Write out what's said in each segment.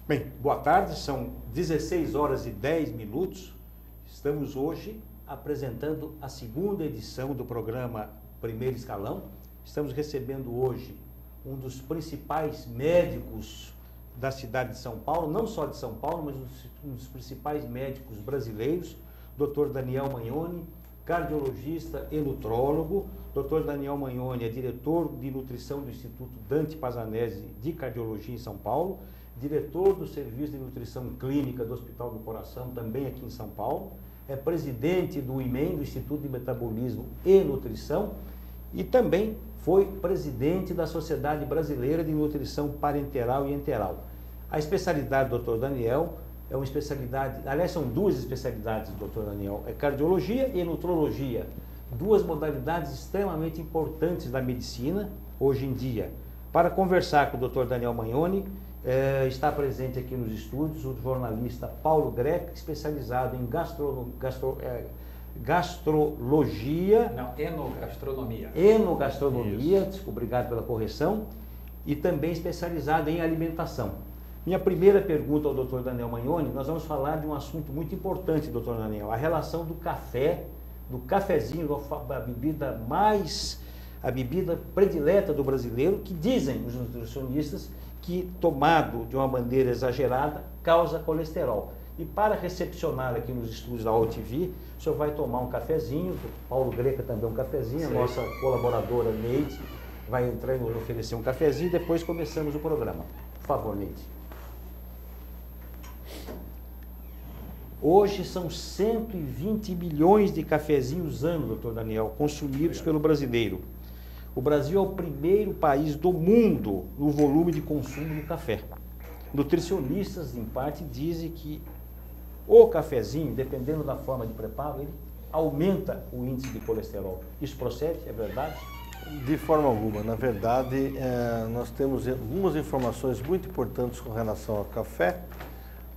Bem, boa tarde, são 16 horas e 10 minutos. Estamos hoje apresentando a segunda edição do programa Primeiro Escalão. Estamos recebendo hoje um dos principais médicos da cidade de São Paulo, não só de São Paulo, mas um dos principais médicos brasileiros, Dr. Daniel Magnoni, cardiologista e nutrólogo. Dr. Daniel Magnoni é diretor de nutrição do Instituto Dante Pazzanese de Cardiologia em São Paulo, diretor do Serviço de Nutrição Clínica do Hospital do Coração, também aqui em São Paulo, é presidente do IMEN, do Instituto de Metabolismo e Nutrição, e também foi presidente da Sociedade Brasileira de Nutrição Parenteral e Enteral. A especialidade do Dr. Daniel é uma especialidade, aliás, são duas especialidades do Dr. Daniel, é cardiologia e nutrologia, duas modalidades extremamente importantes da medicina hoje em dia. Para conversar com o Dr. Daniel Magnoni, está presente aqui nos estúdios o jornalista Paulo Greco, especializado em gastrologia. Não, enogastronomia. Enogastronomia, obrigado pela correção, e também especializado em alimentação. Minha primeira pergunta ao Dr. Daniel Magnoni, nós vamos falar de um assunto muito importante, Dr. Daniel, a relação do café, do cafezinho, a bebida predileta do brasileiro, que dizem os nutricionistas que, tomado de uma maneira exagerada, causa colesterol. E para recepcionar aqui nos estúdios da OTV, o senhor vai tomar um cafezinho, o Paulo Greca também um cafezinho, a nossa colaboradora Neide vai entrar e nos oferecer um cafezinho, e depois começamos o programa. Por favor, Neide. Hoje são 120 milhões de cafezinhos ano, doutor Daniel, consumidos pelo brasileiro. O Brasil é o primeiro país do mundo no volume de consumo do café. Nutricionistas, em parte, dizem que o cafezinho, dependendo da forma de preparo, ele aumenta o índice de colesterol. Isso procede? É verdade? De forma alguma. Na verdade, nós temos algumas informações muito importantes com relação ao café.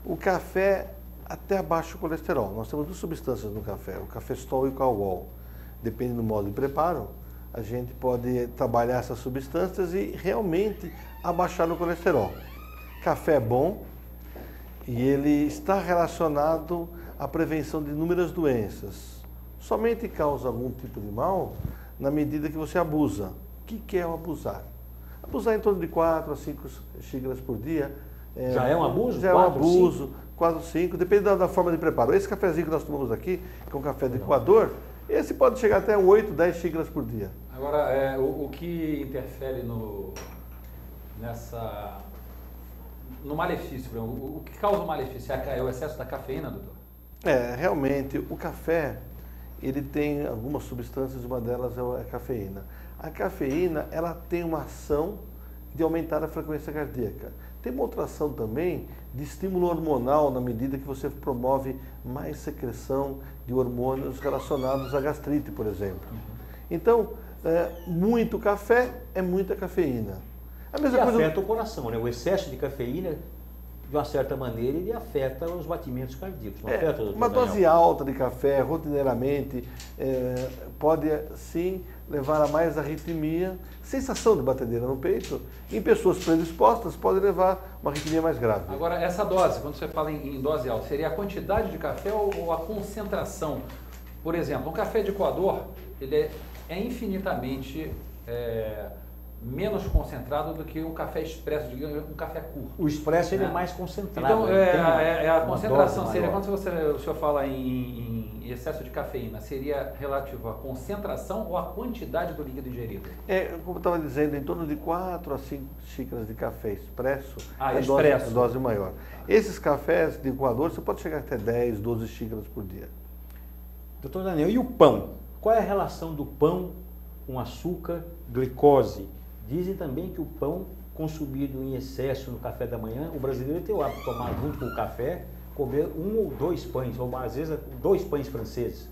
O café até abaixo o colesterol. Nós temos duas substâncias no café, o cafestol e o calwol. Dependendo do modo de preparo, a gente pode trabalhar essas substâncias e realmente abaixar o colesterol. Café é bom e ele está relacionado à prevenção de inúmeras doenças. Somente causa algum tipo de mal na medida que você abusa. O que é o abusar? Abusar em torno de 4 a 5 xícaras por dia. Já é um abuso? Já é um abuso. 4, 5, depende da forma de preparo. Esse cafezinho que nós tomamos aqui, que é um café do Equador, esse pode chegar até 8, 10 xícaras por dia. Agora, o que interfere no malefício, o que causa o malefício é o excesso da cafeína, doutor? Realmente, o café, ele tem algumas substâncias, uma delas é a cafeína. A cafeína, ela tem uma ação de aumentar a frequência cardíaca. Tem uma outra ação também de estímulo hormonal, na medida que você promove mais secreção de hormônios relacionados à gastrite, por exemplo. Então, muito café é muita cafeína. A mesma coisa afeta o coração, né? O excesso de cafeína, de uma certa maneira, ele afeta os batimentos cardíacos. Não afeta, uma dose alta de café, rotineiramente, pode sim levar a mais arritmia, sensação de batedeira no peito. Em pessoas predispostas, pode levar uma arritmia mais grave. Agora, essa dose, quando você fala em dose alta, seria a quantidade de café ou a concentração? Por exemplo, um café de Equador, ele é infinitamente menos concentrado do que um café expresso, digamos, um café curto. O expresso ele é mais concentrado. Então, a concentração seria, quando o senhor fala em excesso de cafeína, seria relativo à concentração ou à quantidade do líquido ingerido? Como eu estava dizendo, em torno de 4 a 5 xícaras de café expresso, dose maior. Esses cafés de Equador, você pode chegar até 10, 12 xícaras por dia. Doutor Daniel, e o pão? Qual é a relação do pão com açúcar, glicose? Dizem também que o pão consumido em excesso no café da manhã, o brasileiro tem o hábito de tomar junto com o café, comer 1 ou 2 pães, ou às vezes 2 pães franceses.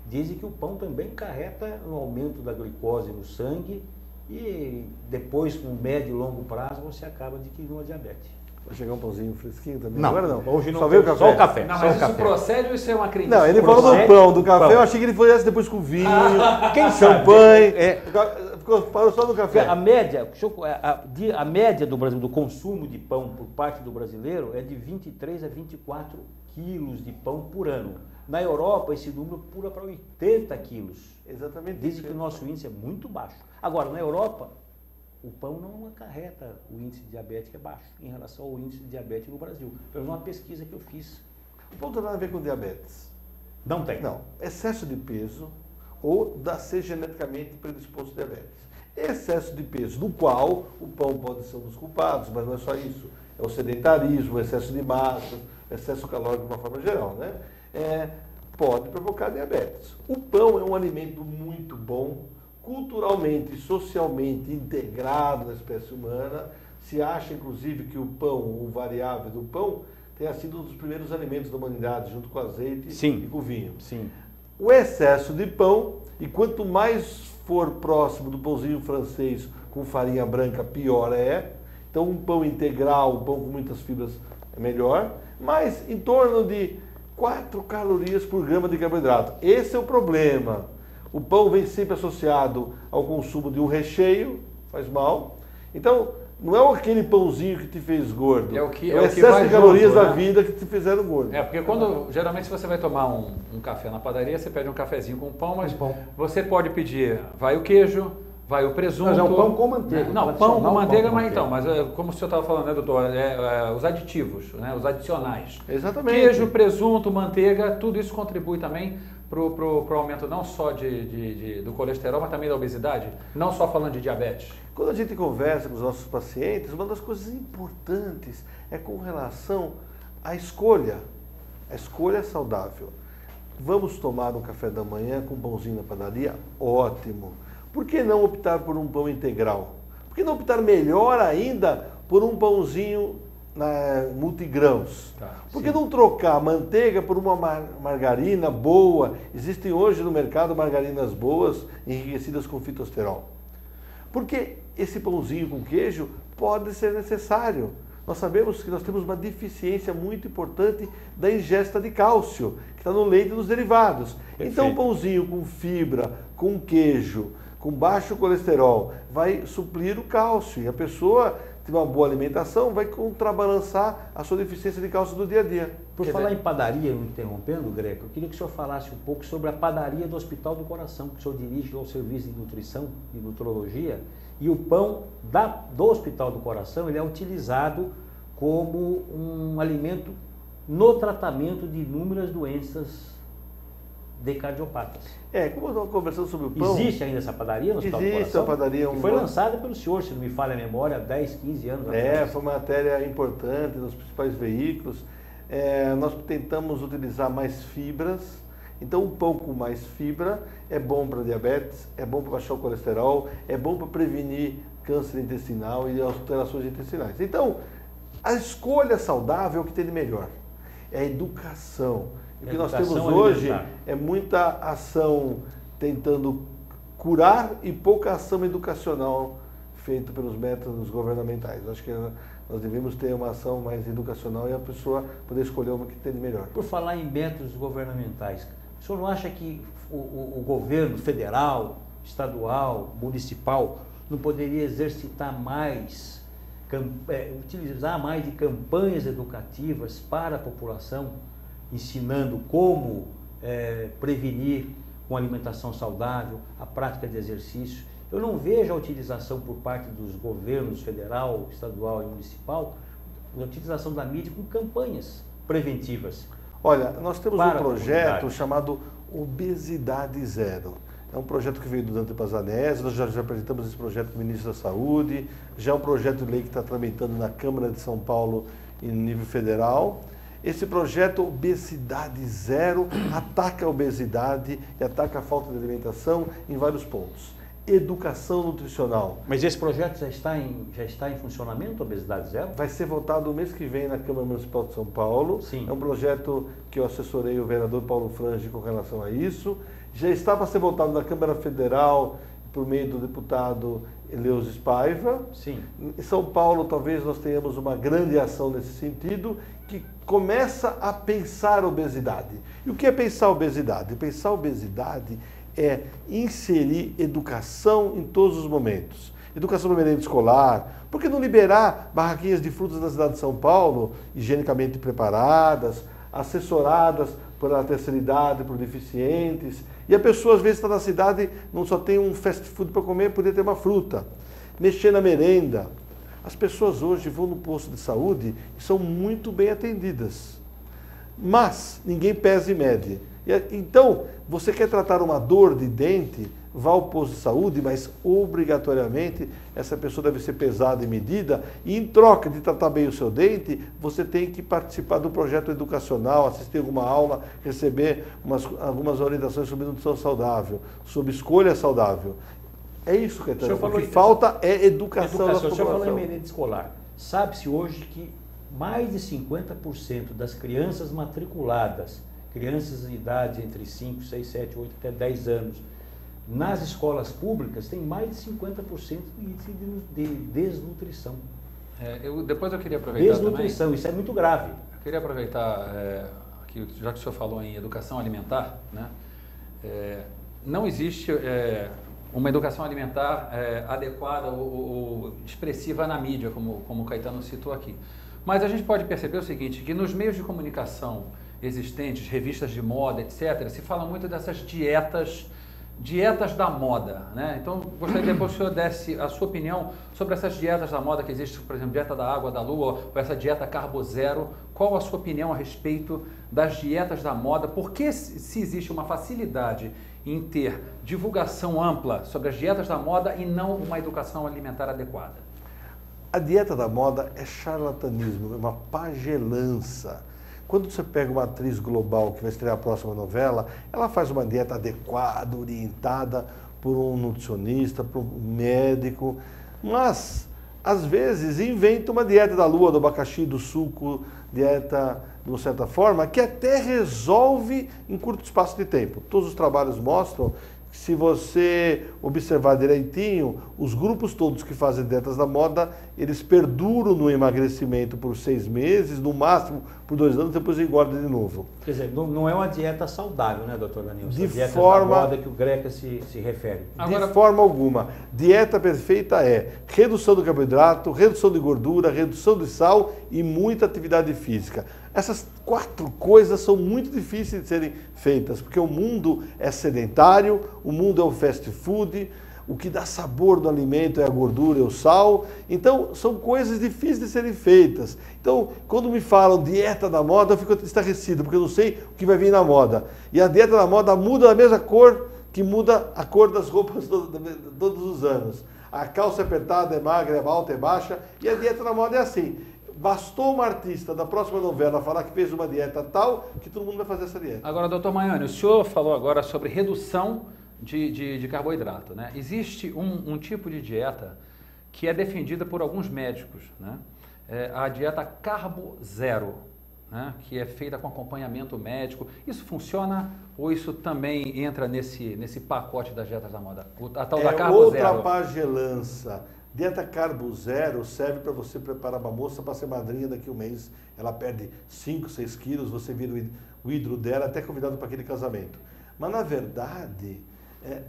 Dizem que o pão também acarreta no aumento da glicose no sangue e depois, com médio e longo prazo, você acaba adquirindo uma diabetes. Vai chegar um pãozinho fresquinho também? Não, Agora não. Hoje não. Só veio o café? Só o café. Não, só mas o isso café. procede ou isso é uma crença? Não, ele falou do pão, do café, eu achei que ele fosse depois com vinho, Quem champanhe. sabe? Parou só no café. A média, a média do Brasil, do consumo de pão por parte do brasileiro é de 23 a 24 quilos de pão por ano. Na Europa, esse número pula para 80 quilos. Exatamente. Dizem que o nosso índice é muito baixo. Agora, na Europa, o pão não acarreta o índice de diabetes, que é baixo, em relação ao índice de diabetes no Brasil. Pelo menos uma pesquisa que eu fiz. O pão não tem nada a ver com diabetes. Não tem. Não. Excesso de peso ou ser geneticamente predisposto a diabetes. Excesso de peso, do qual o pão pode ser um dos culpados, mas não é só isso. É o sedentarismo, o excesso de massa, excesso calórico de uma forma geral, né? Pode provocar diabetes. O pão é um alimento muito bom, culturalmente e socialmente integrado na espécie humana. Se acha, inclusive, que o pão, o variável do pão, tenha sido um dos primeiros alimentos da humanidade, junto com o azeite e com o vinho. Sim. O excesso de pão, e quanto mais for próximo do pãozinho francês com farinha branca, pior é. Então, um pão integral, um pão com muitas fibras é melhor, mas em torno de 4 calorias por grama de carboidrato. Esse é o problema. O pão vem sempre associado ao consumo de um recheio, faz mal. Então, não é aquele pãozinho que te fez gordo. É o excesso de calorias junto, da né? vida que te fizeram gordo. Porque geralmente se você vai tomar um café na padaria, você pede um cafezinho com pão, mas pão. Você pode pedir, vai o queijo, vai o presunto. Mas é o pão com manteiga. Não, pão com manteiga, mas manteiga. então, mas como o senhor estava falando, né, doutor, os aditivos, né, os adicionais. Exatamente. Queijo, presunto, manteiga, tudo isso contribui também para o aumento não só do colesterol, mas também da obesidade, não só falando de diabetes. Quando a gente conversa com os nossos pacientes, uma das coisas importantes é com relação à escolha. A escolha é saudável. Vamos tomar um café da manhã com um pãozinho na padaria? Ótimo. Por que não optar por um pão integral? Por que não optar melhor ainda por um pãozinho multigrãos? Por que não trocar a manteiga por uma margarina boa? Existem hoje no mercado margarinas boas, enriquecidas com fitosterol. Porque esse pãozinho com queijo pode ser necessário. Nós sabemos que nós temos uma deficiência muito importante da ingesta de cálcio, que está no leite e nos derivados. Perfeito. Então, um pãozinho com fibra, com queijo, com baixo colesterol, vai suprir o cálcio. E a pessoa, tem uma boa alimentação, vai contrabalançar a sua deficiência de cálcio do dia a dia. Por falar em padaria, me interrompendo, Greco, eu queria que o senhor falasse um pouco sobre a padaria do Hospital do Coração, que o senhor dirige ao serviço de nutrição e nutrologia, e o pão do Hospital do Coração, ele é utilizado como um alimento no tratamento de inúmeras doenças de cardiopatas. Como nós estamos conversando sobre o pão... Existe ainda essa padaria no Hospital do Coração? Existe a padaria... Que foi lançada pelo senhor, se não me falha a memória, há 10, 15 anos atrás. Foi uma matéria importante nos principais veículos. Nós tentamos utilizar mais fibras. Então, um pão com mais fibra é bom para diabetes, é bom para baixar o colesterol, é bom para prevenir câncer intestinal e alterações intestinais. Então, a escolha saudável é o que tem de melhor. É a educação. O que nós temos hoje é muita ação tentando curar e pouca ação educacional feita pelos métodos governamentais. Acho que nós devemos ter uma ação mais educacional e a pessoa poder escolher uma que tem de melhor. Por falar em métodos governamentais, o senhor não acha que o governo federal, estadual, municipal, não poderia exercitar mais, utilizar mais de campanhas educativas para a população, ensinando como prevenir com alimentação saudável, a prática de exercício? Eu não vejo a utilização por parte dos governos federal, estadual e municipal, a utilização da mídia com campanhas preventivas. Olha, nós temos um projeto chamado Obesidade Zero. É um projeto que veio do Dante Pazanese, nós já apresentamos esse projeto com o ministro da Saúde, já é um projeto de lei que está tramitando na Câmara de São Paulo em nível federal. Esse projeto Obesidade Zero ataca a obesidade e ataca a falta de alimentação em vários pontos. Educação nutricional. Mas esse projeto já está em funcionamento, Obesidade Zero? Vai ser votado no mês que vem na Câmara Municipal de São Paulo. Sim. É um projeto que eu assessorei o vereador Paulo Frange com relação a isso. Já está para ser votado na Câmara Federal, por meio do deputado Eleusis Paiva. Sim. Em São Paulo, talvez nós tenhamos uma grande ação nesse sentido, que começa a pensar obesidade. E o que é pensar obesidade? Pensar obesidade é inserir educação em todos os momentos. Educação no merenda escolar, por que não liberar barraquinhas de frutas na cidade de São Paulo, higienicamente preparadas, assessoradas pela terceira idade, por deficientes, e a pessoa às vezes está na cidade, não só tem um fast food para comer, poderia ter uma fruta, mexer na merenda. As pessoas hoje vão no posto de saúde e são muito bem atendidas, mas ninguém pesa e mede. Então, você quer tratar uma dor de dente, vá ao posto de saúde, mas obrigatoriamente essa pessoa deve ser pesada e medida, e em troca de tratar bem o seu dente, você tem que participar do projeto educacional, assistir alguma aula, receber algumas orientações sobre nutrição saudável, sobre escolha saudável. É isso, Caetano. O que falta é educação da população. O senhor falou em merenda escolar. Sabe-se hoje que mais de 50% das crianças matriculadas, crianças de idade entre 5, 6, 7, 8 até 10 anos, nas escolas públicas tem mais de 50% de desnutrição. Depois eu queria aproveitar desnutrição, também, isso é muito grave. Eu queria aproveitar, aqui, já que o senhor falou em educação alimentar, né, não existe uma educação alimentar adequada ou expressiva na mídia, como o Caetano citou aqui. Mas a gente pode perceber o seguinte, que nos meios de comunicação existentes, revistas de moda, etc., se fala muito dessas dietas da moda, né? Então, gostaria depois que o senhor desse a sua opinião sobre essas dietas da moda que existem, por exemplo, dieta da água da lua, ou essa dieta carbo zero. Qual a sua opinião a respeito das dietas da moda? Por que se existe uma facilidade em ter divulgação ampla sobre as dietas da moda e não uma educação alimentar adequada? A dieta da moda é charlatanismo, é uma pagelança. Quando você pega uma atriz global que vai estrear a próxima novela, ela faz uma dieta adequada, orientada por um nutricionista, por um médico, mas às vezes inventa uma dieta da lua, do abacaxi, do suco, dieta de uma certa forma, que até resolve em curto espaço de tempo. Todos os trabalhos mostram que, se você observar direitinho, os grupos todos que fazem dietas da moda, eles perduram no emagrecimento por 6 meses, no máximo por 2 anos, depois engordam de novo. Quer dizer, não é uma dieta saudável, né, doutor Danilo? De forma... da moda que o Greca se refere. De forma alguma. Dieta perfeita é redução do carboidrato, redução de gordura, redução de sal e muita atividade física. Essas 4 coisas são muito difíceis de serem feitas, porque o mundo é sedentário, o mundo é o fast food, o que dá sabor do alimento é a gordura e o sal. Então, são coisas difíceis de serem feitas. Então, quando me falam dieta da moda, eu fico estarrecido, porque eu não sei o que vai vir na moda. E a dieta da moda muda a mesma cor que muda a cor das roupas todos os anos. A calça apertada é magra, é alta, é baixa, e a dieta da moda é assim. Bastou uma artista da próxima novela falar que fez uma dieta tal, que todo mundo vai fazer essa dieta. Agora, doutor Maiani, o senhor falou agora sobre redução de carboidrato, né? Existe um tipo de dieta que é defendida por alguns médicos, né? A dieta carbo zero, né? Que é feita com acompanhamento médico. Isso funciona ou isso também entra nesse pacote das dietas da moda? A tal da carbo zero. Outra pagelança. Dieta carbo zero serve para você preparar uma moça para ser madrinha daqui a um mês. Ela perde 5, 6 quilos, você vira o ídolo dela, até convidado para aquele casamento. Mas, na verdade,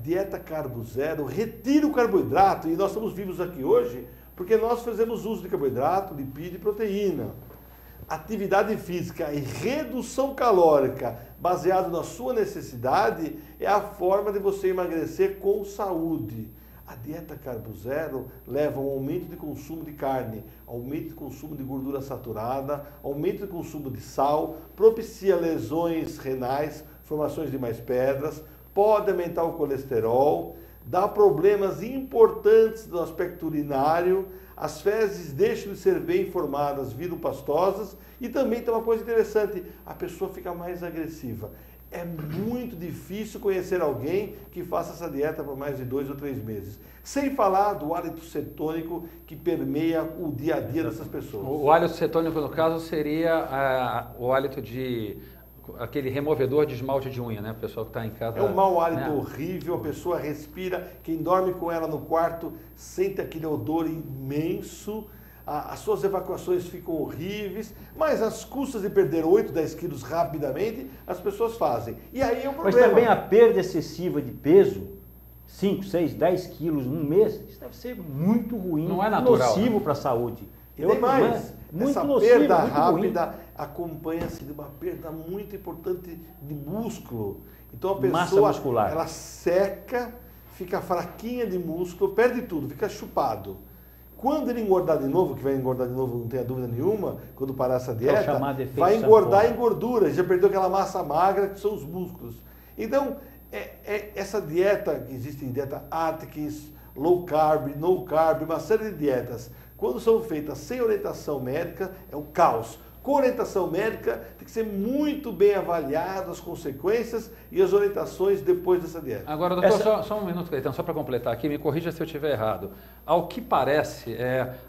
dieta carbo zero retira o carboidrato, e nós estamos vivos aqui hoje porque nós fazemos uso de carboidrato, lipídio e proteína. Atividade física e redução calórica baseado na sua necessidade é a forma de você emagrecer com saúde. A dieta carbo zero leva a um aumento de consumo de carne, aumento de consumo de gordura saturada, aumento de consumo de sal, propicia lesões renais, formações de mais pedras, pode aumentar o colesterol, dá problemas importantes no aspecto urinário, as fezes deixam de ser bem formadas, viram pastosas, e também tem uma coisa interessante, a pessoa fica mais agressiva. É muito difícil conhecer alguém que faça essa dieta por mais de 2 ou 3 meses. Sem falar do hálito cetônico que permeia o dia a dia dessas pessoas. O hálito cetônico, no caso, seria o hálito de aquele removedor de esmalte de unha, né? O pessoal que está em casa... É um mau hálito, né? horrível, a pessoa respira, quem dorme com ela no quarto sente aquele odor imenso, as suas evacuações ficam horríveis, mas às custas de perder 8, 10 quilos rapidamente, as pessoas fazem. E aí é o problema. Mas também a perda excessiva de peso, 5, 6, 10 quilos num mês, isso deve ser muito ruim, não é natural, nocivo né? para a saúde. E tem mais, muito essa nocivo, perda muito rápida ruim. acompanha-se de uma perda muito importante de músculo. Então a Massa pessoa, muscular. ela seca, fica fraquinha de músculo, perde tudo, fica chupado. Quando ele engordar de novo, que vai engordar de novo, não tenha dúvida nenhuma, quando parar essa dieta, chamado efeito vai engordar sanfona. em gordura, já perdeu aquela massa magra que são os músculos. Então, essa dieta, que existe dieta Atkins, low carb, no carb, uma série de dietas, quando são feitas sem orientação médica, é um caos. Com orientação médica, tem que ser muito bem avaliado as consequências e as orientações depois dessa dieta. Agora, doutor, só um minuto, Caetano, só para completar aqui, me corrija se eu estiver errado. Ao que parece,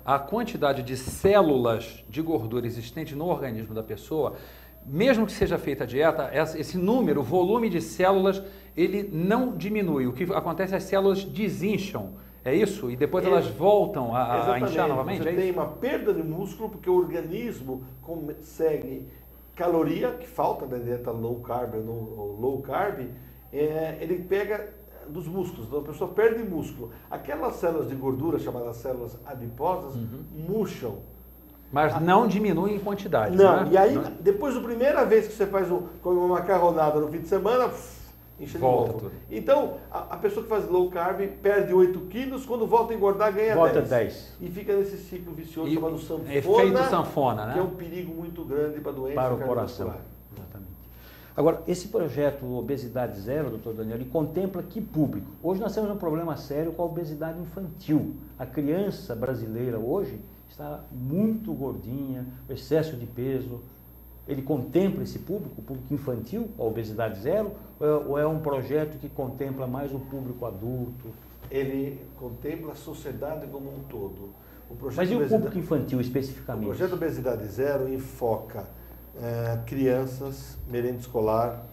a quantidade de células de gordura existente no organismo da pessoa, mesmo que seja feita a dieta, esse número, o volume de células, ele não diminui. O que acontece é que as células desincham. É isso? E depois elas voltam a inchar novamente? Você tem uma perda de músculo porque o organismo consegue caloria, que falta na dieta low carb ou low carb, ele pega dos músculos, então a pessoa perde músculo. Aquelas células de gordura, chamadas células adiposas, murcham. Mas não diminuem em quantidade. Não, né? e aí, depois da primeira vez que você faz come uma macarronada no fim de semana, incha de volta novo. tudo. Então, a pessoa que faz low carb perde 8 quilos, quando volta a engordar ganha 10. Volta 10. E fica nesse ciclo vicioso chamado sanfona. Efeito sanfona, né? Que é um perigo muito grande para a doença Para o coração. cardiovascular. Exatamente. Agora, esse projeto Obesidade Zero, doutor Daniel, ele contempla que público? Hoje nós temos um problema sério com a obesidade infantil. A criança brasileira hoje está muito gordinha, excesso de peso. Ele contempla esse público, o público infantil, a obesidade zero, ou é um projeto que contempla mais o público adulto? Ele contempla a sociedade como um todo. Mas e o público infantil especificamente? O projeto Obesidade Zero enfoca crianças, merenda escolar,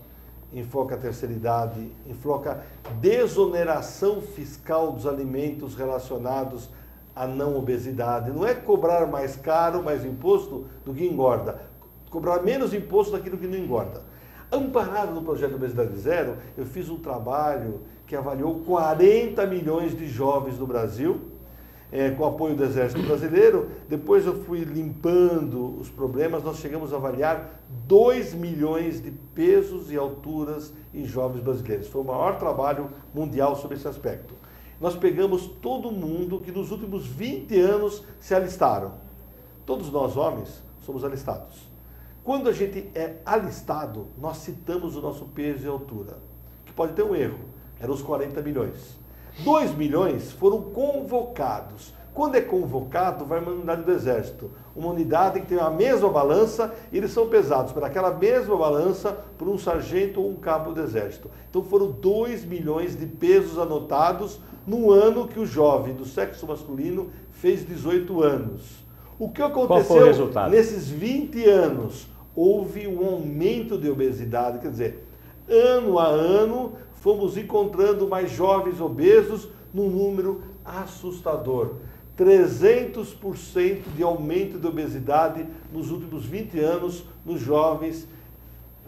enfoca a terceira idade, enfoca desoneração fiscal dos alimentos relacionados à não obesidade. Não é cobrar mais caro, mais imposto do que engorda. Cobrar menos imposto daquilo que não engorda. Amparado no projeto Obesidade Zero, eu fiz um trabalho que avaliou 40 milhões de jovens no Brasil, com apoio do Exército Brasileiro. Depois eu fui limpando os problemas, nós chegamos a avaliar 2 milhões de pesos e alturas em jovens brasileiros. Foi o maior trabalho mundial sobre esse aspecto. Nós pegamos todo mundo que nos últimos 20 anos se alistaram. Todos nós, homens, somos alistados. Quando a gente é alistado, nós citamos o nosso peso e altura, que pode ter um erro, eram os 40 milhões. 2 milhões foram convocados. Quando é convocado, vai uma unidade do Exército, uma unidade que tem a mesma balança e eles são pesados pelaquela mesma balança por um sargento ou um cabo do Exército. Então foram 2 milhões de pesos anotados no ano que o jovem do sexo masculino fez 18 anos. O que aconteceu nesses 20 anos? Houve um aumento de obesidade, quer dizer, ano a ano fomos encontrando mais jovens obesos num número assustador. 300% de aumento de obesidade nos últimos 20 anos nos jovens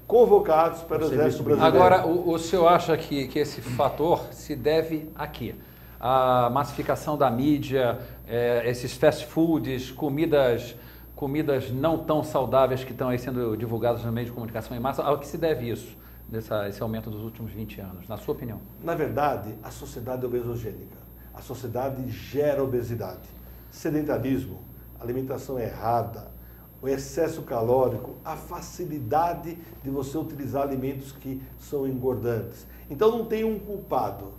convocados para o Exército Brasileiro. Agora, o senhor acha que esse fator se deve a quê? A massificação da mídia, esses fast foods, comidas não tão saudáveis que estão aí sendo divulgadas no meio de comunicação em massa, ao que se deve isso, esse aumento dos últimos 20 anos, na sua opinião? Na verdade, a sociedade é obesogênica. A sociedade gera obesidade. Sedentarismo, alimentação errada, o excesso calórico, a facilidade de você utilizar alimentos que são engordantes. Então não tem um culpado.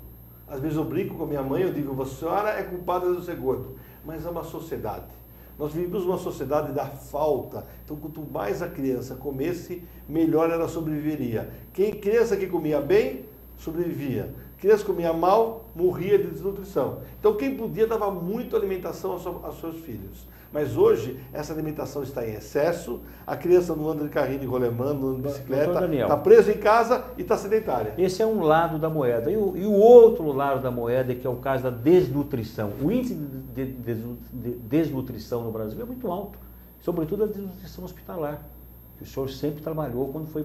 Às vezes eu brinco com a minha mãe, eu digo, a senhora é culpada de ser gordo, mas é uma sociedade. Nós vivemos uma sociedade da falta, então quanto mais a criança comesse, melhor ela sobreviveria. Criança que comia bem, sobrevivia. Criança comia mal, morria de desnutrição. Então quem podia dava muito alimentação aos seus filhos. Mas hoje essa alimentação está em excesso, a criança não anda de carrinho de rolemã, não anda de bicicleta, está presa em casa e está sedentária. Esse é um lado da moeda. E o outro lado da moeda, que é o caso da desnutrição. O índice de desnutrição no Brasil é muito alto, sobretudo a desnutrição hospitalar. Que o senhor sempre trabalhou quando foi...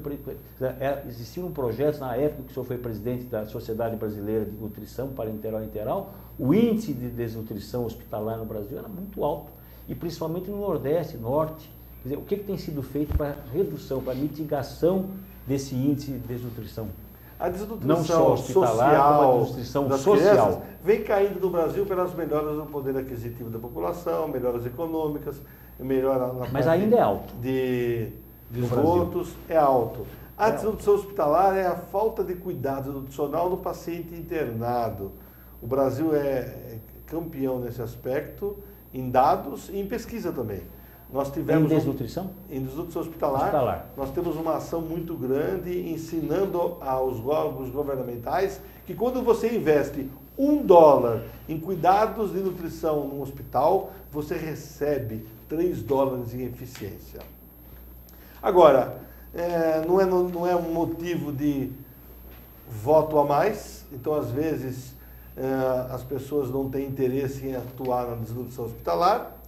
Existiam projetos na época que o senhor foi presidente da Sociedade Brasileira de Nutrição Parenteral e Enteral, o índice de desnutrição hospitalar no Brasil era muito alto, e principalmente no Nordeste, Norte. Quer dizer, o que tem sido feito para redução, para mitigação desse índice de desnutrição? A desnutrição não só hospitalar, social, como a desnutrição social vem caindo no Brasil pelas melhoras no poder aquisitivo da população, melhoras econômicas, melhora na Mas ainda é alto. De esgotos, é alto. A desnutrição hospitalar é a falta de cuidado nutricional do paciente internado. O Brasil é campeão nesse aspecto, em dados e em pesquisa também. Nós tivemos em desnutrição? Em desnutrição hospitalar. Nós temos uma ação muito grande ensinando aos órgãos governamentais que quando você investe $1 em cuidados de nutrição no hospital, você recebe $3 em eficiência. Agora, não é um motivo de voto a mais, então às vezes as pessoas não têm interesse em atuar na desnutrição hospitalar.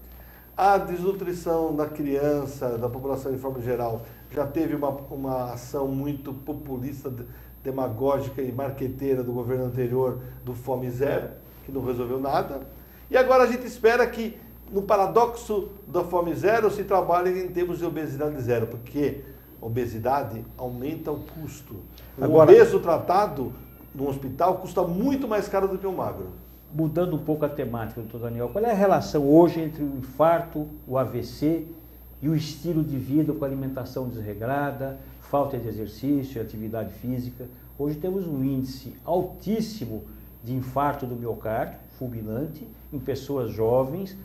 A desnutrição da criança, da população em forma geral, já teve uma ação muito populista, demagógica e marqueteira do governo anterior, do Fome Zero, que não resolveu nada. E agora a gente espera que, no paradoxo da Fome Zero, se trabalhe em termos de obesidade zero, porque a obesidade aumenta o custo. O obeso tratado no hospital custa muito mais caro do que o magro. Mudando um pouco a temática, doutor Daniel, qual é a relação hoje entre o infarto, o AVC e o estilo de vida com alimentação desregrada, falta de exercício, atividade física? Hoje temos um índice altíssimo de infarto do miocárdio, fulminante, em pessoas jovens,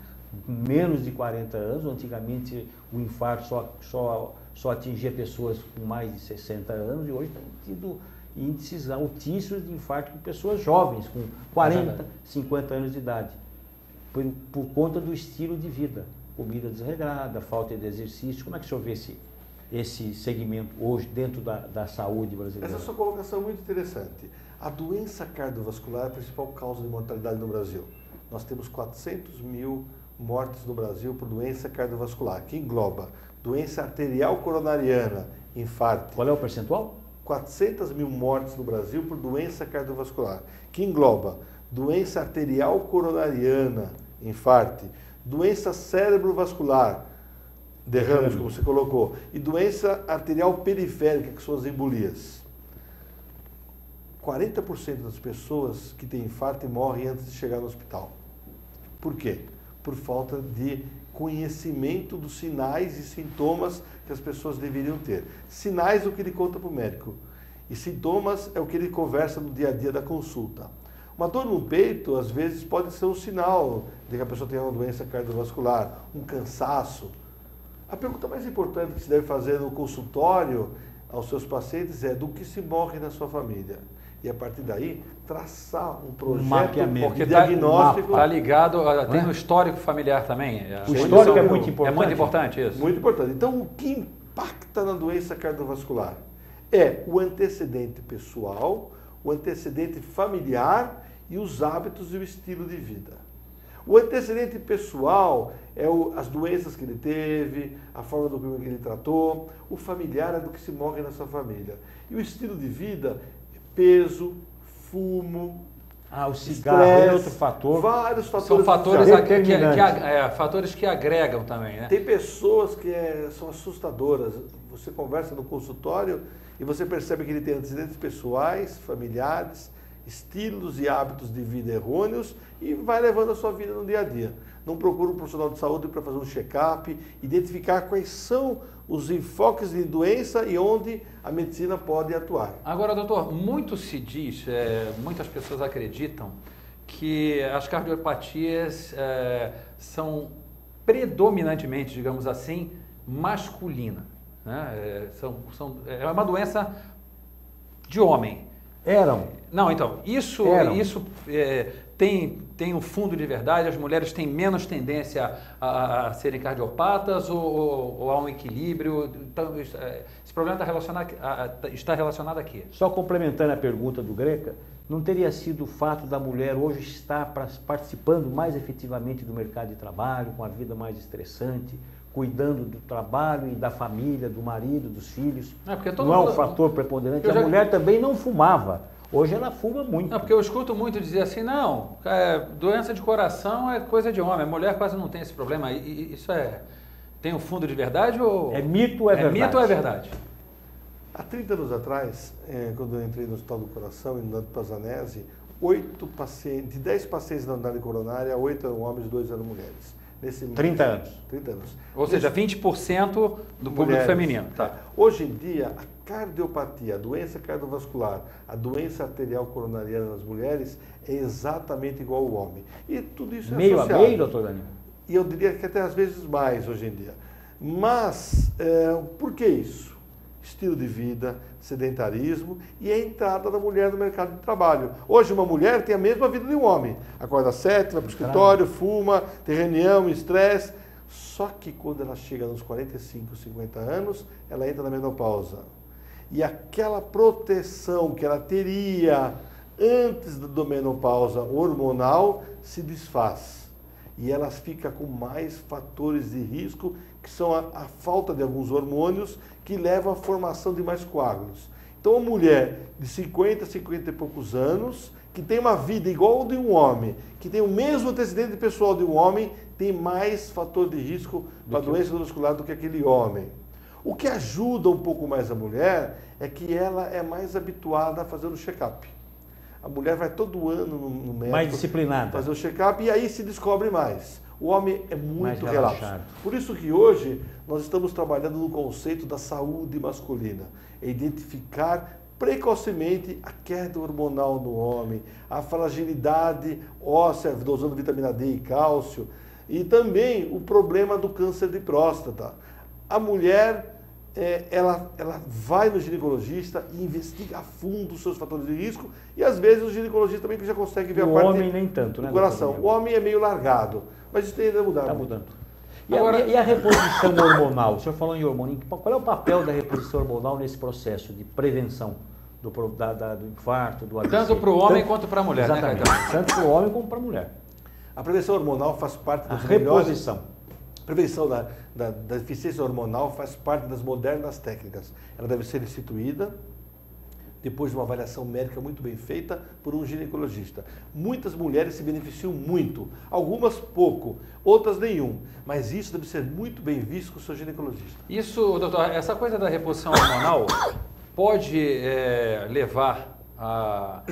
menos de 40 anos. Antigamente o infarto só atingia pessoas com mais de 60 anos e hoje tem tido índices altíssimos de infarto com pessoas jovens, com 40, 50 anos de idade, por conta do estilo de vida, comida desregrada, falta de exercício. Como é que o senhor vê esse segmento hoje dentro da saúde brasileira? Essa sua colocação é muito interessante. A doença cardiovascular é a principal causa de mortalidade no Brasil. Nós temos 400 mil mortes no Brasil por doença cardiovascular, que engloba doença arterial coronariana, infarto. Qual é o percentual? 400 mil mortes no Brasil por doença cardiovascular, que engloba doença arterial coronariana, infarto, doença cerebrovascular, derrames, como você colocou, e doença arterial periférica, que são as embolias. 40% das pessoas que têm infarto morrem antes de chegar no hospital. Por quê? Por falta de conhecimento dos sinais e sintomas que as pessoas deveriam ter. Sinais é o que ele conta para o médico. E sintomas é o que ele conversa no dia a dia da consulta. Uma dor no peito, às vezes, pode ser um sinal de que a pessoa tem uma doença cardiovascular, um cansaço. A pergunta mais importante que se deve fazer no consultório aos seus pacientes é: do que se morre na sua família? E a partir daí, traçar um projeto de diagnóstico. Está ligado, tem um histórico familiar também. O histórico é muito importante. É muito importante isso. Muito importante. Então, o que impacta na doença cardiovascular é o antecedente pessoal, o antecedente familiar e os hábitos e o estilo de vida. O antecedente pessoal é as doenças que ele teve, a forma do que ele tratou. O familiar é do que se morre na sua família. E o estilo de vida, peso, fumo, o cigarro é outro fator. Vários fatores. São fatores fatores que agregam também, né? Tem pessoas que são assustadoras. Você conversa no consultório e você percebe que ele tem antecedentes pessoais, familiares, estilos e hábitos de vida errôneos e vai levando a sua vida no dia a dia. Não procura um profissional de saúde para fazer um check-up, identificar quais são os enfoques de doença e onde a medicina pode atuar. Agora, doutor, muito se diz, muitas pessoas acreditam que as cardiopatias são predominantemente, digamos assim, masculinas, né? É uma doença de homem. Eram. Não, então, isso tem um fundo de verdade, as mulheres têm menos tendência a serem cardiopatas ou há um equilíbrio? Então, esse problema está relacionado a quê? Só complementando a pergunta do Greca, não teria sido o fato da mulher hoje estar participando mais efetivamente do mercado de trabalho, com a vida mais estressante, cuidando do trabalho e da família, do marido, dos filhos? Não é um fator preponderante. A mulher também não fumava. Hoje ela fuma muito. Não, porque eu escuto muito dizer assim, não, doença de coração é coisa de homem, a mulher quase não tem esse problema. Isso tem um fundo de verdade ou... É mito ou é verdade? É mito ou é verdade? Há 30 anos atrás, quando eu entrei no Hospital do Coração, em Pazanese, de 10 pacientes na unidade coronária, 8 eram homens e 2 eram mulheres. 30 anos. 30 anos. Ou seja, 20% do público feminino. Tá. Hoje em dia, a cardiopatia, a doença cardiovascular, a doença arterial coronariana nas mulheres é exatamente igual ao homem. E tudo isso é meio associado. a meio, doutor Danilo? E eu diria que até às vezes mais hoje em dia. Mas, por que isso? Estilo de vida, sedentarismo e a entrada da mulher no mercado de trabalho. Hoje uma mulher tem a mesma vida de um homem. Acorda às 7, vai para o escritório, fuma, tem reunião, estresse. Só que quando ela chega nos 45, 50 anos, ela entra na menopausa. E aquela proteção que ela teria antes da menopausa hormonal se desfaz. E ela fica com mais fatores de risco, que são a falta de alguns hormônios que levam à formação de mais coágulos. Então, uma mulher de 50, 50 e poucos anos, que tem uma vida igual ao de um homem, que tem o mesmo antecedente pessoal de um homem, tem mais fator de risco para doença muscular do que aquele homem. O que ajuda um pouco mais a mulher é que ela é mais habituada a fazer o check-up. A mulher vai todo ano no médico, mais disciplinada, fazer o check-up e aí se descobre mais. O homem é muito relapso. Por isso que hoje nós estamos trabalhando no conceito da saúde masculina. É identificar precocemente a queda hormonal no homem, a fragilidade óssea, dosando vitamina D e cálcio, e também o problema do câncer de próstata. A mulher, ela vai no ginecologista e investiga a fundo os seus fatores de risco, e às vezes o ginecologista também já consegue ver a parte do homem nem tanto, né, do coração. O homem é meio largado, mas isso tem que mudar. Está mudando. E a reposição hormonal? O senhor falou em hormônio. Qual é o papel da reposição hormonal nesse processo de prevenção do infarto, do AVC? Tanto para o homem quanto para a mulher, exatamente, né, tanto para o homem como para a mulher. A prevenção hormonal faz parte das reposição. A prevenção da deficiência hormonal faz parte das modernas técnicas. Ela deve ser instituída depois de uma avaliação médica muito bem feita por um ginecologista. Muitas mulheres se beneficiam muito, algumas pouco, outras nenhum, mas isso deve ser muito bem visto com o seu ginecologista. Isso, doutor, essa coisa da reposição hormonal pode levar a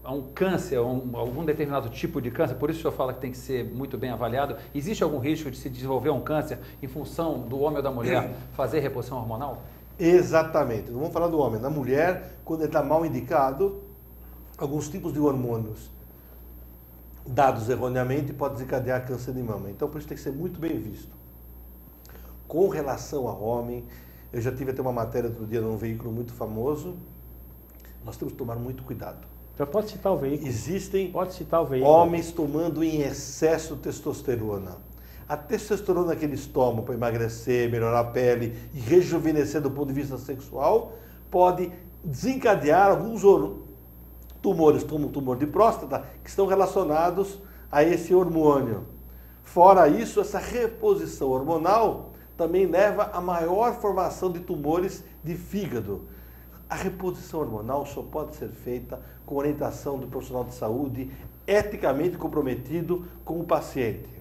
um câncer, algum determinado tipo de câncer, por isso o senhor fala que tem que ser muito bem avaliado. Existe algum risco de se desenvolver um câncer em função do homem ou da mulher fazer reposição hormonal? Exatamente. Não vamos falar do homem. Na mulher, quando ele está mal indicado, alguns tipos de hormônios dados erroneamente podem desencadear câncer de mama. Então, por isso tem que ser muito bem visto. Com relação ao homem, eu já tive até uma matéria outro dia num veículo muito famoso, nós temos que tomar muito cuidado. Já pode citar o veículo. Existem homens tomando em excesso testosterona. A testosterona que eles tomam para emagrecer, melhorar a pele e rejuvenescer do ponto de vista sexual pode desencadear alguns tumores, como o tumor de próstata, que estão relacionados a esse hormônio. Fora isso, essa reposição hormonal também leva a maior formação de tumores de fígado. A reposição hormonal só pode ser feita com orientação do profissional de saúde eticamente comprometido com o paciente.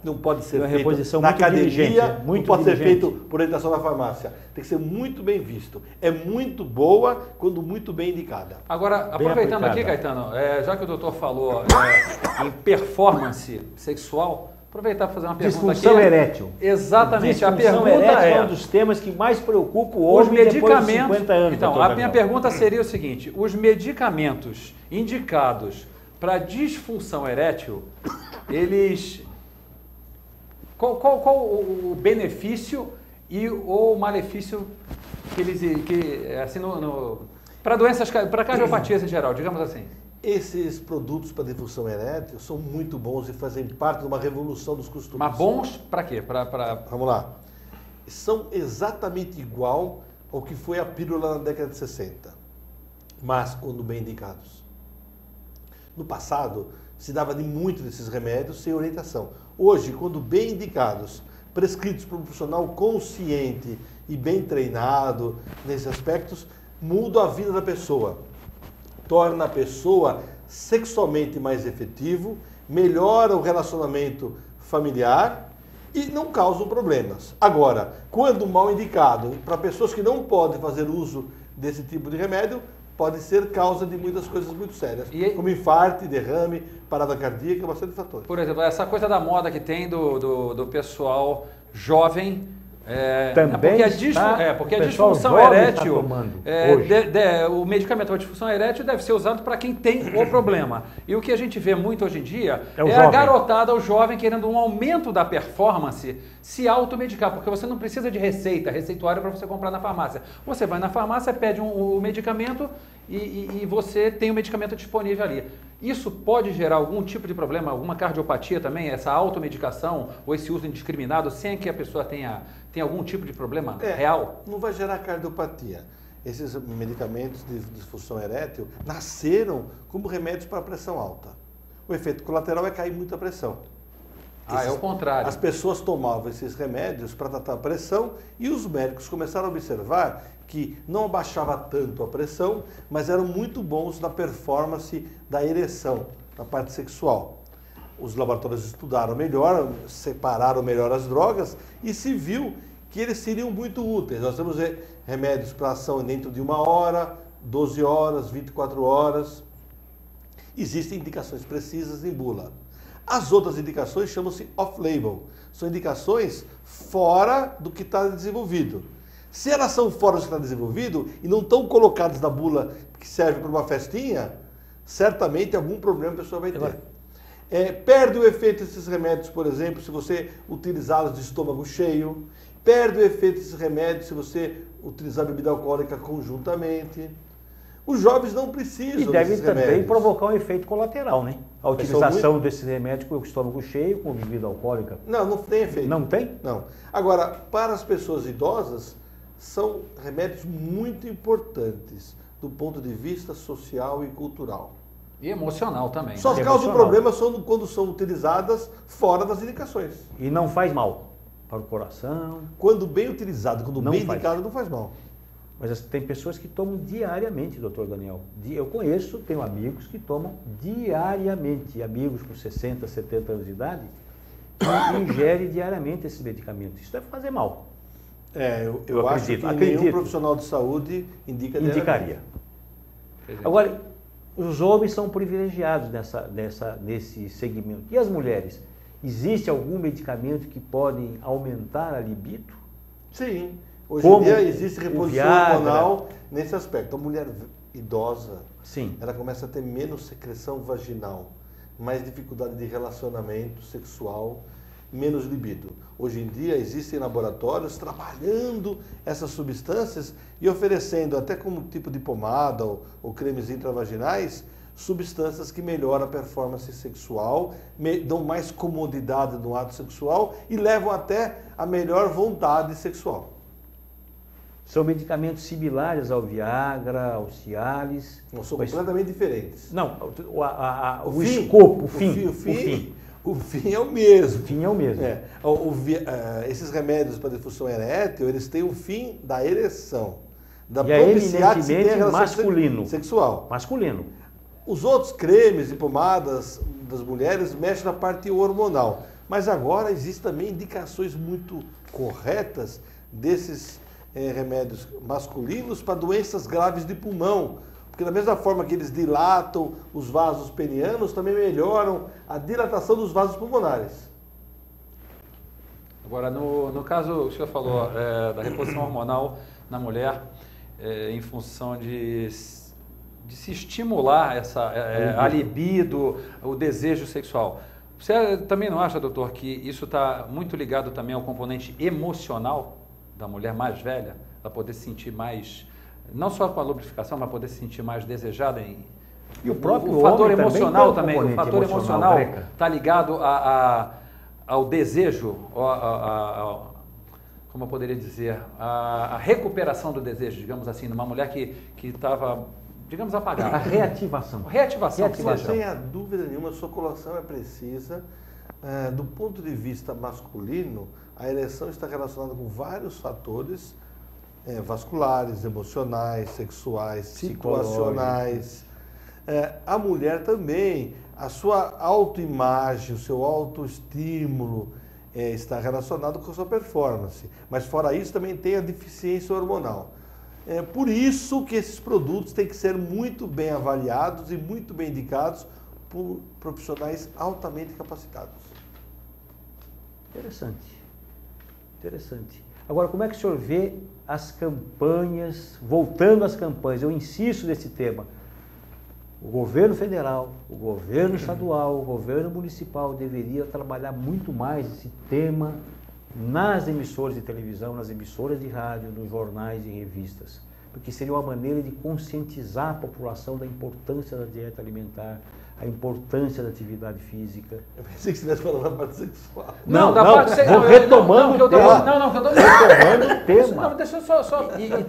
Não pode ser feito na academia, não pode ser feito por orientação da farmácia. Tem que ser muito bem visto. É muito boa quando muito bem indicada. Agora, aproveitando aqui, Caetano, já que o doutor falou em performance sexual, aproveitar para fazer uma pergunta aqui. Disfunção erétil. Exatamente. A pergunta é um dos temas que mais preocupa o homem depois de 50 anos. Então, a minha pergunta seria o seguinte: os medicamentos indicados para disfunção erétil, eles... Qual o benefício e o malefício que eles... assim, Para doenças, para cardiopatias em geral, digamos assim. Esses produtos para disfunção erétil são muito bons e fazem parte de uma revolução dos costumes. Mas bons para quê? Vamos lá. São exatamente igual ao que foi a pílula na década de 60, mas quando bem indicados. No passado, se dava de muito desses remédios sem orientação. Hoje, quando bem indicados, prescritos por um profissional consciente e bem treinado nesses aspectos, muda a vida da pessoa. Torna a pessoa sexualmente mais efetivo, melhora o relacionamento familiar e não causam problemas. Agora, quando mal indicado para pessoas que não podem fazer uso desse tipo de remédio, pode ser causa de muitas coisas muito sérias, como infarto, derrame, parada cardíaca, bastante fatores. Por exemplo, essa coisa da moda que tem do pessoal jovem. Também porque a disfunção erétil, o medicamento para disfunção erétil deve ser usado para quem tem o problema. E o que a gente vê muito hoje em dia é a garotada, o jovem, querendo um aumento da performance, se automedicar, porque você não precisa de receituário para você comprar na farmácia. Você vai na farmácia, pede o medicamento e você tem o medicamento disponível ali. Isso pode gerar algum tipo de problema, alguma cardiopatia também, essa automedicação ou esse uso indiscriminado sem que a pessoa tenha algum tipo de problema real? Não vai gerar cardiopatia. Esses medicamentos de disfunção erétil nasceram como remédios para pressão alta. O efeito colateral é cair muito a pressão. É o contrário. As pessoas tomavam esses remédios para tratar a pressão e os médicos começaram a observar que não abaixava tanto a pressão, mas eram muito bons na performance da ereção, na parte sexual. Os laboratórios estudaram melhor, separaram melhor as drogas e se viu que eles seriam muito úteis. Nós temos remédios para ação dentro de 1 hora, 12 horas, 24 horas. Existem indicações precisas em bula. As outras indicações chamam-se off-label. São indicações fora do que está desenvolvido. Se elas são fora do que está desenvolvido e não estão colocadas na bula que serve para uma festinha, certamente algum problema a pessoa vai ter. Perde o efeito desses remédios, por exemplo, se você utilizá-los de estômago cheio. Perde o efeito desses remédios se você utilizar bebida alcoólica conjuntamente. Os jovens não precisam desses remédios. E deve também provocar um efeito colateral, né? A utilização desses remédios com o estômago cheio, com bebida alcoólica. Não tem efeito. Não tem? Não. Agora, para as pessoas idosas, são remédios muito importantes do ponto de vista social e cultural. E emocional também. Só causam problemas quando são utilizadas fora das indicações. E não faz mal para o coração. Quando bem utilizado, quando bem indicado, não faz mal. Mas tem pessoas que tomam diariamente, doutor Daniel. Eu conheço, tenho amigos que tomam diariamente, amigos com 60, 70 anos de idade, que ingerem diariamente esses medicamentos. Isso deve fazer mal. Eu acredito. Acho que nenhum profissional de saúde indicaria. Agora, os homens são privilegiados nesse segmento. E as mulheres? Existe algum medicamento que pode aumentar a libido? Sim. Hoje em dia existe reposição hormonal nesse aspecto. A mulher idosa, ela começa a ter menos secreção vaginal, mais dificuldade de relacionamento sexual, menos libido. Hoje em dia existem laboratórios trabalhando essas substâncias e oferecendo, até como tipo de pomada ou cremes intravaginais, substâncias que melhoram a performance sexual, dão mais comodidade no ato sexual e levam até a melhor vontade sexual. São medicamentos similares ao Viagra, ao Cialis. Não, são completamente diferentes. Não, o escopo, o fim. O fim é o mesmo. O fim é o mesmo. Esses remédios para disfunção erétil, eles têm o fim da ereção. Da eminentemente masculino. Sexual. Masculino. Os outros cremes e pomadas das mulheres mexem na parte hormonal. Mas agora existem também indicações muito corretas desses remédios masculinos para doenças graves de pulmão. Porque da mesma forma que eles dilatam os vasos penianos, também melhoram a dilatação dos vasos pulmonares. Agora, no caso, o senhor falou da reposição hormonal na mulher, em função de se estimular a libido, o desejo sexual. Você também não acha, doutor, que isso está muito ligado também ao componente emocional da mulher mais velha, para poder se sentir mais não só com a lubrificação, mas poder se sentir mais desejada E o próprio fator homem emocional também, o fator emocional Greca. está ligado ao desejo, como eu poderia dizer, a recuperação do desejo, digamos assim, numa mulher que estava, digamos, apagada. A reativação. Reativação. Que Não seja. tenha dúvida nenhuma, a sua colocação é precisa. Do ponto de vista masculino, a ereção está relacionada com vários fatores vasculares, emocionais, sexuais, situacionais. A mulher também, a sua autoimagem, o seu autoestímulo está relacionado com a sua performance. Mas fora isso também tem a deficiência hormonal. Por isso que esses produtos têm que ser muito bem avaliados e muito bem indicados por profissionais altamente capacitados. Interessante. Agora, como é que o senhor vê as campanhas, voltando às campanhas, eu insisto nesse tema, o governo federal, o governo estadual, o governo municipal deveria trabalhar muito mais esse tema nas emissoras de televisão, nas emissoras de rádio, nos jornais e revistas, porque seria uma maneira de conscientizar a população da importância da dieta alimentar, a importância da atividade física. Eu pensei que você estivesse falando da parte sexual. Retomando o tema. Retomando o tema. Não, deixa eu só.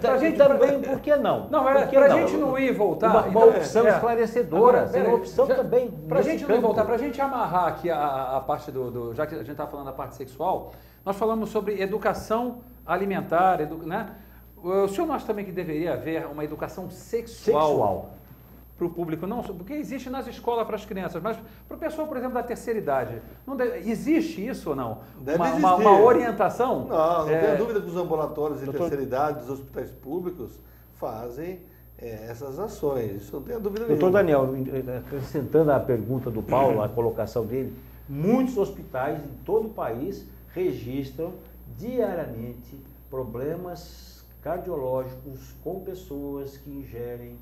Pra gente também, por que não? Não, pra gente não ir e voltar. Uma opção esclarecedora, seria uma opção também. Pra gente não ir e voltar, pra gente amarrar aqui a parte já que a gente está falando da parte sexual, nós falamos sobre educação alimentar, né? O senhor acha também que deveria haver uma educação sexual para o público, não, porque existe nas escolas para as crianças, mas para o pessoal, por exemplo, da terceira idade, existe isso ou não? Uma orientação? Não tenho dúvida que os ambulatórios de terceira idade, dos hospitais públicos, fazem essas ações, isso não tenho dúvida nenhuma. Doutor Daniel, acrescentando a pergunta do Paulo, a colocação dele, muitos hospitais em todo o país registram diariamente problemas cardiológicos com pessoas que ingerem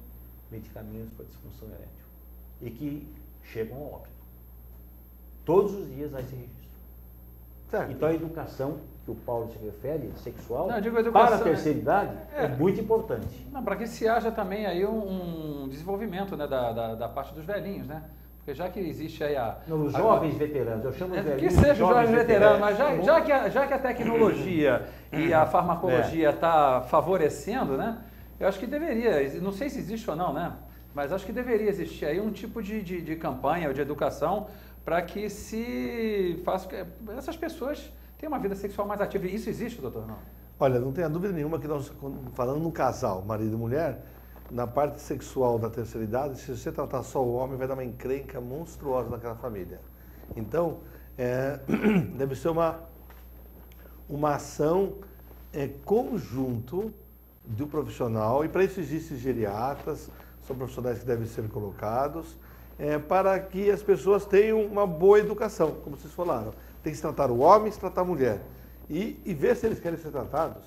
medicamentos para disfunção erétil e que chegam ao óbito. Todos os dias há esse registro. Certo. Então a educação que o Paulo se refere, sexual, para a terceira idade, é muito importante. Para que se haja também aí um desenvolvimento, né, da parte dos velhinhos, né? Porque já que existe aí os jovens veteranos, eu chamo de velhinhos. Que seja os jovens veteranos, mas já que a tecnologia e a farmacologia está favorecendo, né? Eu acho que deveria, não sei se existe ou não, né? Mas acho que deveria existir aí um tipo de campanha ou de educação para que se faça que essas pessoas tenham uma vida sexual mais ativa. Isso existe, doutor? Não? Olha, não tenha dúvida nenhuma que nós, falando no casal, marido e mulher, na parte sexual da terceira idade, se você tratar só o homem, vai dar uma encrenca monstruosa naquela família. Então, deve ser uma ação conjunto do profissional, e para isso existem geriatras, são profissionais que devem ser colocados, para que as pessoas tenham uma boa educação, como vocês falaram. Tem que se tratar o homem, se tratar a mulher, e ver se eles querem ser tratados.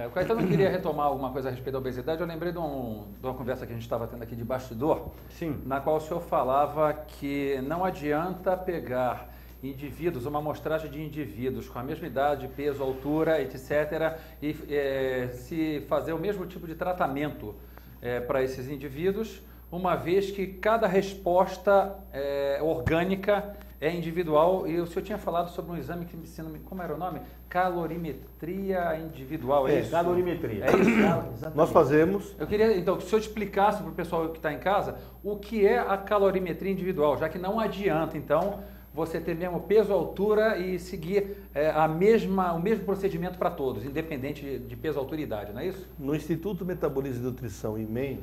O Caetano queria retomar alguma coisa a respeito da obesidade. Eu lembrei de uma conversa que a gente estava tendo aqui de bastidor, sim, na qual o senhor falava que não adianta pegar indivíduos, uma amostragem de indivíduos com a mesma idade, peso, altura, etc., e se fazer o mesmo tipo de tratamento para esses indivíduos, uma vez que cada resposta orgânica é individual. E o senhor tinha falado sobre um exame que me ensina, como era o nome? Calorimetria individual, é isso? Calorimetria. É isso? Exatamente. Nós fazemos. Eu queria, então, que o senhor explicasse para o pessoal que está em casa o que é a calorimetria individual, já que não adianta, então, você ter mesmo peso, altura e seguir o mesmo procedimento para todos, independente de peso, altura e idade, não é isso? No Instituto Metabolismo e Nutrição, IMEM,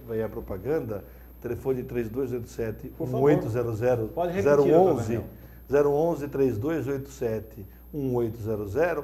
vai a propaganda, telefone 3287-1800, Pode repetir, 011 3287-1800,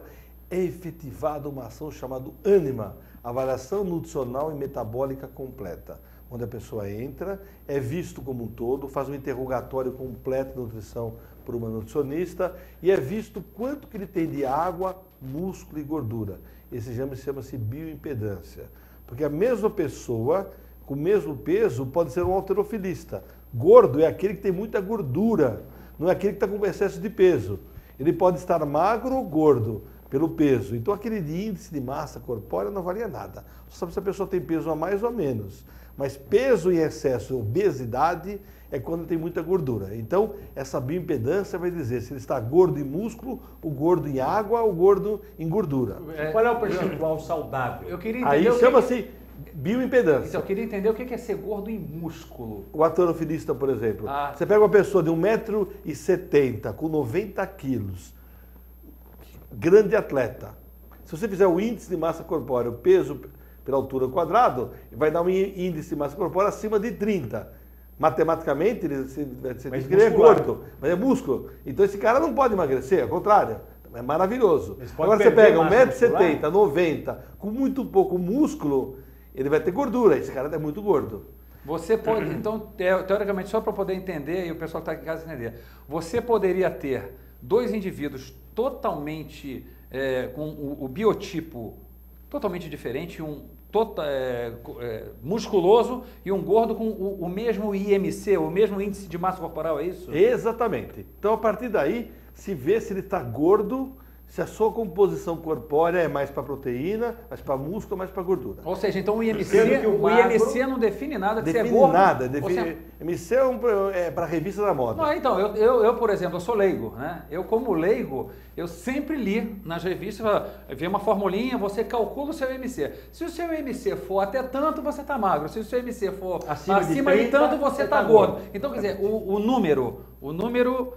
é efetivada uma ação chamada ANIMA, Avaliação Nutricional e Metabólica Completa, onde a pessoa entra, é visto como um todo, faz um interrogatório completo de nutrição por uma nutricionista e é visto quanto que ele tem de água, músculo e gordura. Esse exame chama-se bioimpedância, porque a mesma pessoa com o mesmo peso pode ser um halterofilista. Gordo é aquele que tem muita gordura, não é aquele que está com excesso de peso. Ele pode estar magro ou gordo, pelo peso. Então aquele índice de massa corpórea não valia nada. Só sabe se a pessoa tem peso a mais ou a menos. Mas peso em excesso, obesidade, é quando tem muita gordura. Então, essa bioimpedância vai dizer se ele está gordo em músculo, o gordo em água, ou gordo em gordura. Qual é o percentual saudável? Eu queria entender Aí chama-se bioimpedância. Então, eu queria entender o que é ser gordo em músculo. O halterofilista, por exemplo. Você pega uma pessoa de 1,70 m com 90 quilos, grande atleta. Se você fizer o índice de massa corpórea, o peso pela altura ao quadrado, vai dar um índice de massa corpórea acima de 30. Matematicamente, você diz que ele é gordo, mas é músculo. Então esse cara não pode emagrecer, ao contrário, é maravilhoso. Agora você pega 1,70 m, 90 m, com muito pouco músculo, ele vai ter gordura, esse cara é muito gordo. Você pode, então, teoricamente, só para poder entender, e o pessoal que está aqui em casa entender, você poderia ter dois indivíduos totalmente, com o biotipo totalmente diferente, um musculoso e um gordo com o mesmo IMC, o mesmo índice de massa corporal, é isso? Exatamente. Então, a partir daí, se vê se ele está gordo, se a sua composição corpórea é mais para proteína, mais para músculo, mais para gordura. Ou seja, então o IMC não define nada de define ser gordo. Nada, IMC é para a revista da moda. Não, então, eu, por exemplo, eu sou leigo, né? Eu, como leigo, eu sempre li nas revistas, vi uma formulinha, você calcula o seu IMC. Se o seu IMC for até tanto, você está magro. Se o seu IMC for acima de 30, tanto, você está gordo. Então, quer dizer, o número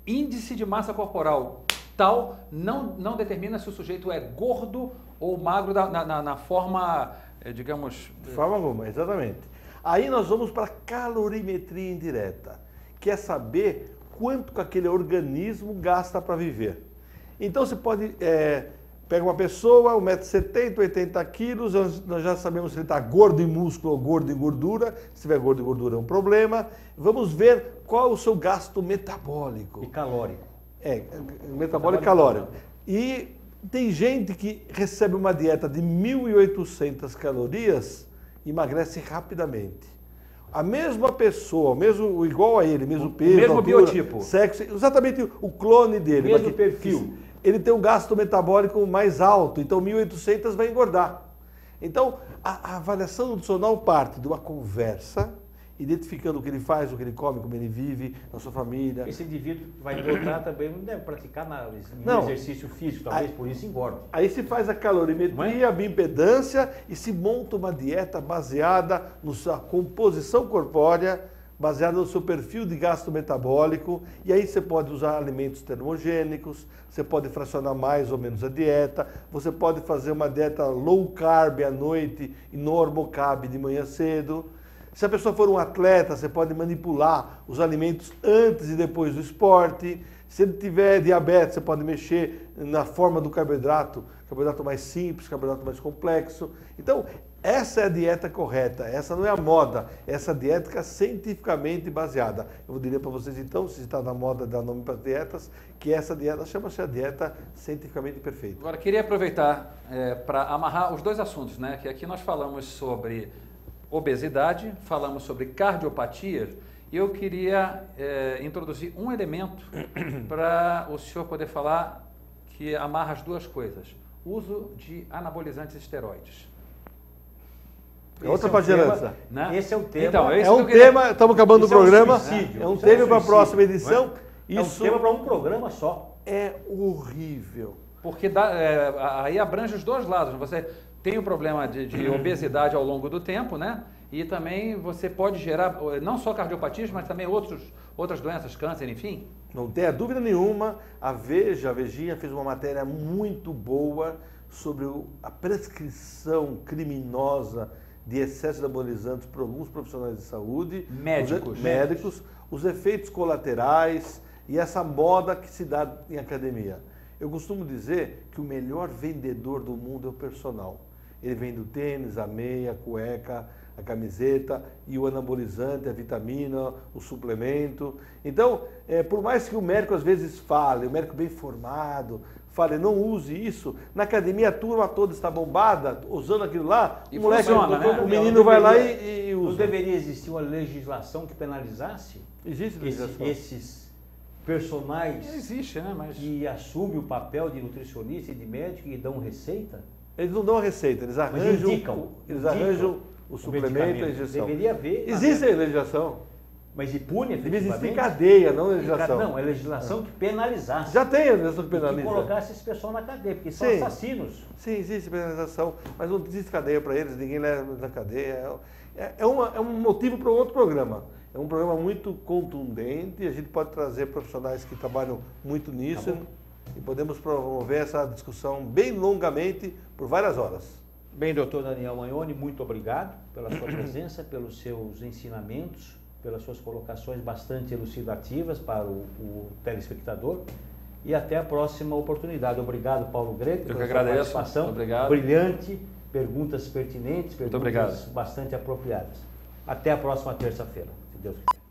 índice de massa corporal tal não determina se o sujeito é gordo ou magro na forma, digamos... De forma alguma, exatamente. Aí nós vamos para a calorimetria indireta, que é saber quanto que aquele organismo gasta para viver. Então você pode, pega uma pessoa, 1,70 m, 80 quilos, nós já sabemos se ele está gordo em músculo ou gordo em gordura. Se tiver gordo em gordura é um problema. Vamos ver qual é o seu gasto metabólico. E calórico. Metabólico e calórico. E tem gente que recebe uma dieta de 1.800 calorias e emagrece rapidamente. A mesma pessoa, igual a ele, mesmo peso, mesmo altura, biotipo, sexo, exatamente o clone dele. Mesmo perfil. Ele tem um gasto metabólico mais alto, então 1.800 vai engordar. Então, a avaliação nutricional parte de uma conversa, identificando o que ele faz, o que ele come, como ele vive, na sua família. Esse indivíduo vai engordar também, não deve praticar nenhum exercício físico, talvez por isso engorda. Aí se faz a calorimetria, a bioimpedância e se monta uma dieta baseada na sua composição corpórea, baseada no seu perfil de gasto metabólico, e aí você pode usar alimentos termogênicos, você pode fracionar mais ou menos a dieta, você pode fazer uma dieta low carb à noite e normal carb de manhã cedo. Se a pessoa for um atleta, você pode manipular os alimentos antes e depois do esporte. Se ele tiver diabetes, você pode mexer na forma do carboidrato mais simples, carboidrato mais complexo. Então, essa é a dieta correta, essa não é a moda, essa dieta cientificamente baseada. Eu diria para vocês então, se está na moda dar nome para dietas, que essa dieta chama-se a dieta cientificamente perfeita. Agora, queria aproveitar para amarrar os dois assuntos, né? Que aqui nós falamos sobre obesidade, falamos sobre cardiopatia, e eu queria introduzir um elemento para o senhor poder falar que amarra as duas coisas. Uso de anabolizantes e esteroides. Outra pagerança. Né? Esse é o tema. Então, é um tema, estamos acabando o programa, suicídio, é um tema para a próxima edição. É um tema para um programa só. É horrível. Porque aí abrange os dois lados. Você tem o problema de obesidade ao longo do tempo, né? E também você pode gerar não só cardiopatias, mas também outras doenças, câncer, enfim. Não tenha dúvida nenhuma, a Vejinha fez uma matéria muito boa sobre a prescrição criminosa de excesso de anabolizantes por alguns profissionais de saúde, médicos, os efeitos colaterais e essa moda que se dá em academia. Eu costumo dizer que o melhor vendedor do mundo é o personal. Ele vende o tênis, a meia, a cueca, a camiseta e o anabolizante, a vitamina, o suplemento. Então, por mais que o médico às vezes fale, o médico bem formado, fale, não use isso, na academia a turma toda está bombada, usando aquilo lá, e o moleque, funciona, né? O menino vai lá e usa. Não deveria existir uma legislação que penalizasse Existe legislação. esses personagens Existe, né? Mas que assumem o papel de nutricionista e de médico e dão receita? Eles não dão a receita, eles arranjam, o suplemento, a injeção. Deveria haver. Existe a legislação. Mas e pune Devia existir efetivamente? cadeia, não legislação. Não, é legislação que penalizasse. Já tem a legislação que E que penaliza. colocasse esse pessoal na cadeia, porque são Sim. assassinos. Sim, existe penalização, mas não existe cadeia para eles, ninguém leva na cadeia. É um motivo para um outro programa. É um programa muito contundente, a gente pode trazer profissionais que trabalham muito nisso e podemos promover essa discussão bem longamente por várias horas. Bem, doutor Daniel Magnoni, muito obrigado pela sua presença, pelos seus ensinamentos, pelas suas colocações bastante elucidativas para o telespectador. E até a próxima oportunidade. Obrigado, Paulo Greco, Eu pela que sua agradeço. participação Obrigado. brilhante, perguntas pertinentes, perguntas obrigado. bastante apropriadas. Até a próxima terça-feira, se Deus quiser.